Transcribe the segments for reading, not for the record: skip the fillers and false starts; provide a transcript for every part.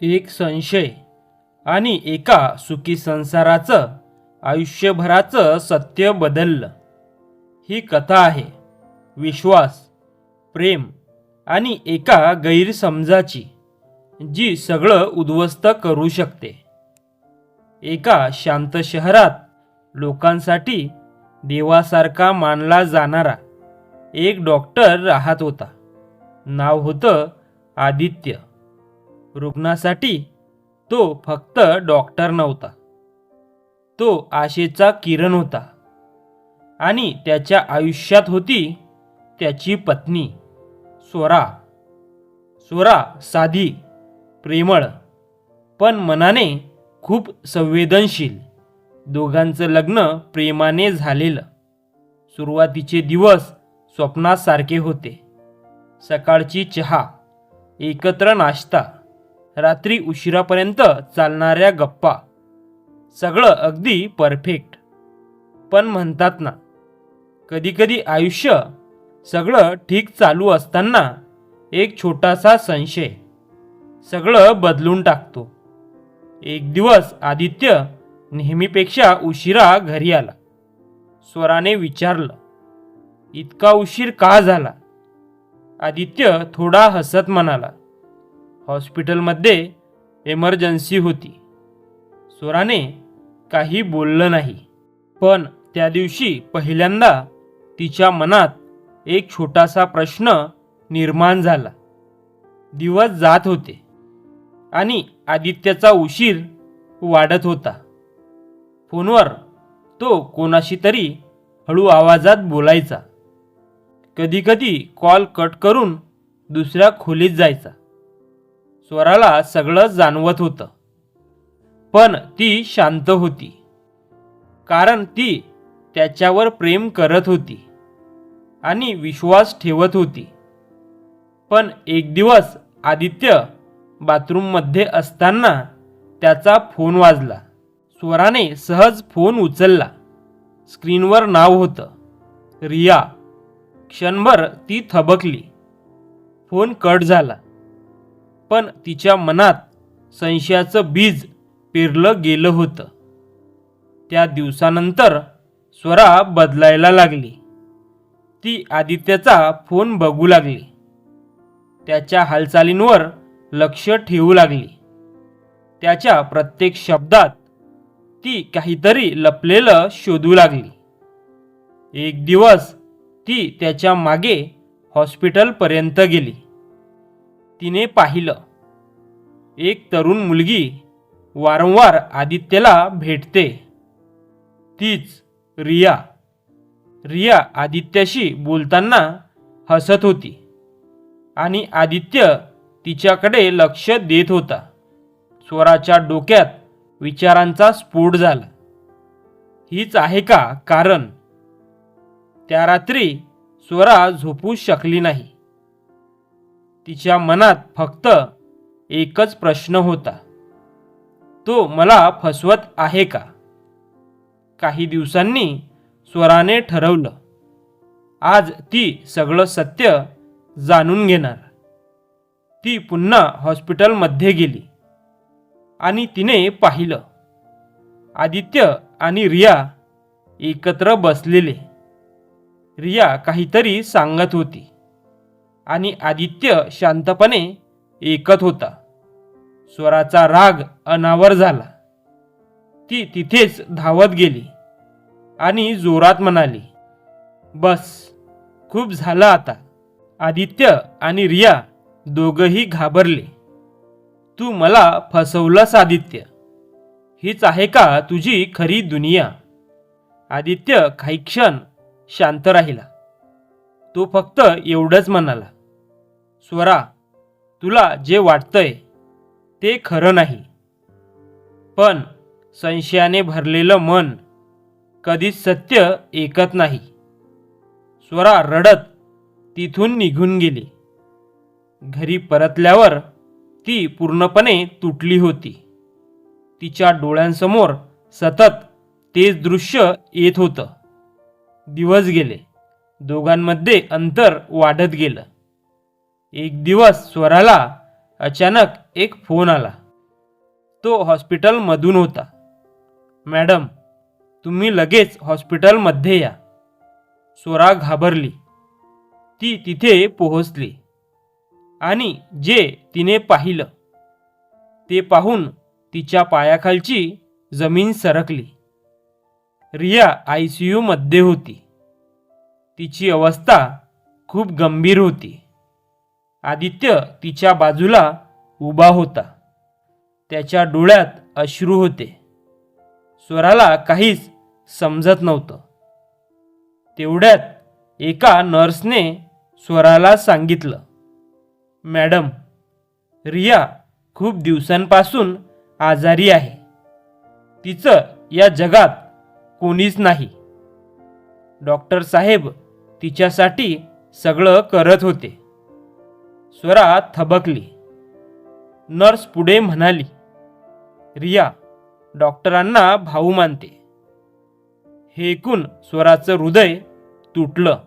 एक संशय आणि एका सुखी संसाराचं आयुष्यभराचं सत्य बदललं. ही कथा आहे विश्वास, प्रेम आणि एका गैरसमजाची, जी सगळं उद्ध्वस्त करू शकते. एका शांत शहरात लोकांसाठी देवासारखा मानला जाणारा एक डॉक्टर राहत होता. नाव होतं आदित्य. रुग्णासाठी तो फक्त डॉक्टर नव्हता, तो आशेचा किरण होता. आणि त्याच्या आयुष्यात होती त्याची पत्नी स्वरा. स्वरा साधी, प्रेमळ, पण मनाने खूप संवेदनशील. दोघांचं लग्न प्रेमाने झालेलं. सुरुवातीचे दिवस स्वप्नासारखे होते. सकाळची चहा, एकत्र नाश्ता, रात्री उशिरापर्यंत चालणाऱ्या गप्पा, सगळं अगदी परफेक्ट. पण म्हणतात ना, कधीकधी आयुष्य सगळं ठीक चालू असताना एक छोटासा संशय सगळं बदलून टाकतो. एक दिवस आदित्य नेहमीपेक्षा उशिरा घरी आला. स्वराने विचारलं, इतका उशीर का झाला? आदित्य थोडा हसत म्हणाला, हॉस्पिटलमध्ये एमर्जन्सी होती. स्वराने काही बोललं नाही. पण त्या दिवशी पहिल्यांदा तिच्या मनात एक छोटासा प्रश्न निर्माण झाला. दिवस जात होते आणि आदित्यचा उशीर वाढत होता. फोनवर तो कोणाशी तरी हळू आवाजात बोलायचा. कधीकधी कॉल कट करून दुसऱ्या खोलीत जायचा. स्वराला सगळं जाणवत होतं, पण ती शांत होती, कारण ती त्याच्यावर प्रेम करत होती आणि विश्वास ठेवत होती. पण एक दिवस आदित्य बाथरूममध्ये असताना त्याचा फोन वाजला. स्वराने सहज फोन उचलला. स्क्रीनवर नाव होतं रिया. क्षणभर ती थबकली. फोन कट झाला, पण तिच्या मनात संशयाचं बीज पेरलं गेलं होतं. त्या दिवसानंतर स्वरा बदलायला लागली. ती आदित्यचा फोन बघू लागली, त्याच्या हालचालींवर लक्ष ठेवू लागली. त्याच्या प्रत्येक शब्दात ती काहीतरी लपलेलं शोधू लागली. एक दिवस ती त्याच्या मागे हॉस्पिटलपर्यंत गेली. तिने पाहिलं, एक तरुण मुलगी वारंवार आदित्यला भेटते. तीच रिया. रिया आदित्याशी बोलताना हसत होती आणि आदित्य तिच्याकडे लक्ष देत होता. स्वराच्या डोक्यात विचारांचा स्फोट झाला. हीच आहे का कारण? त्या रात्री स्वरा झोपू शकली नाही. तिच्या मनात फक्त एकच प्रश्न होता, तो मला फसवत आहे का? काही दिवसांनी स्वराने ठरवलं, आज ती सगळं सत्य जाणून घेणार. ती पुन्हा हॉस्पिटलमध्ये गेली आणि तिने पाहिलं, आदित्य आणि रिया एकत्र बसलेले. रिया काहीतरी सांगत होती आणि आदित्य शांतपणे ऐकत होता. स्वराचा राग अनावर झाला. ती तिथेच धावत गेली आणि जोरात म्हणाली, बस, खूप झालं आता. आदित्य आणि रिया दोघंही घाबरले. तू मला फसवलंस आदित्य. हीच आहे का तुझी खरी दुनिया? आदित्य काही क्षण शांत राहिला. तो फक्त एवढंच म्हणाला, स्वरा, तुला जे वाटतंय ते खरं नाही. पण संशयाने भरलेलं मन कधीच सत्य ऐकत नाही. स्वरा रडत तिथून निघून गेली. घरी परतल्यावर ती पूर्णपणे तुटली होती. तिच्या डोळ्यांसमोर सतत तेच दृश्य येत होतं. दिवस गेले, दोघांमध्ये अंतर वाढत गेलं. एक दिवस स्वराला अचानक एक फोन आला. तो हॉस्पिटलमधून होता. मॅडम, तुम्ही लगेच हॉस्पिटलमध्ये या. स्वरा घाबरली. ती तिथे पोहोचली आणि जे तिने पाहिलं ते पाहून तिच्या पायाखालची जमीन सरकली. रिया ICU मध्ये होती. तिची अवस्था खूप गंभीर होती. आदित्य तिच्या बाजूला उभा होता. त्याच्या डोळ्यात अश्रू होते. स्वराला काहीच समजत नव्हतं. तेवढ्यात एका नर्सने स्वराला सांगितलं, मॅडम, रिया खूप दिवसांपासून आजारी आहे. तिचं या जगात कोणीच नाही. डॉक्टर साहेब तिच्यासाठी सगळं करत होते. स्वरा थबकली. नर्स पुढे म्हणाली, रिया डॉक्टरांना भाऊ मानते. हे ऐकून स्वराचं हृदय तुटलं.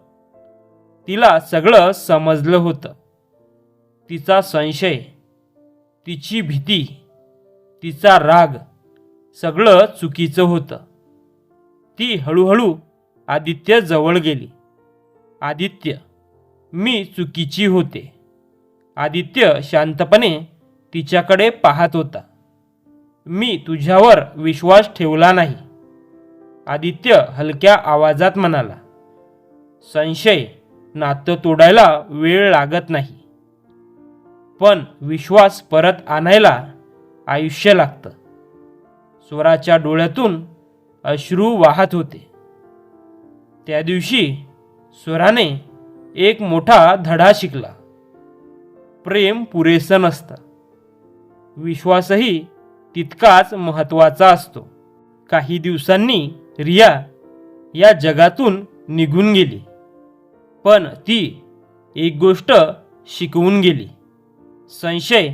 तिला सगळं समजलं होतं. तिचा संशय, तिची भीती, तिचा राग सगळं चुकीचं होतं. ती हळूहळू आदित्य जवळ गेली. आदित्य, मी चुकीची होते. आदित्य शांतपणे तिच्याकडे पाहत होता. मी तुझ्यावर विश्वास ठेवला नाही. आदित्य हलक्या आवाजात म्हणाला, संशय नातं तोडायला वेळ लागत नाही, पण विश्वास परत आणायला आयुष्य लागतं. स्वराच्या डोळ्यातून अश्रू वाहत होते. त्या दिवशी स्वराने एक मोठा धडा शिकला. प्रेम पुरेसं नसतं. विश्वासही तितकाच महत्त्वाचा असतो. काही दिवसांनी रिया या जगातून निघून गेली. पण ती एक गोष्ट शिकवून गेली. संशय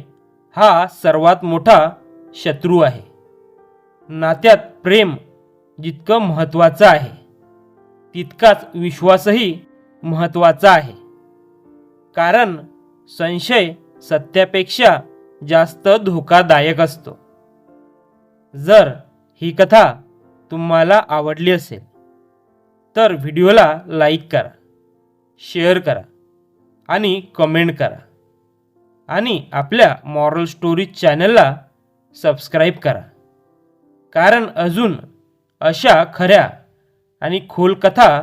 हा सर्वात मोठा शत्रू आहे. नात्यात प्रेम जितकं महत्त्वाचं आहे, तितकाच विश्वासही महत्त्वाचा आहे. कारण संशय सत्यापेक्षा जास्त धोकादायक असतो. जर ही कथा तुम्हाला आवडली असेल तर व्हिडिओला लाईक करा, शेअर करा आणि कमेंट करा. आणि आपल्या मॉरल स्टोरीज चॅनलला सबस्क्राईब करा. कारण अजून अशा खऱ्या आणि खोल कथा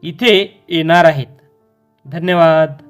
इथे येणार आहेत. धन्यवाद.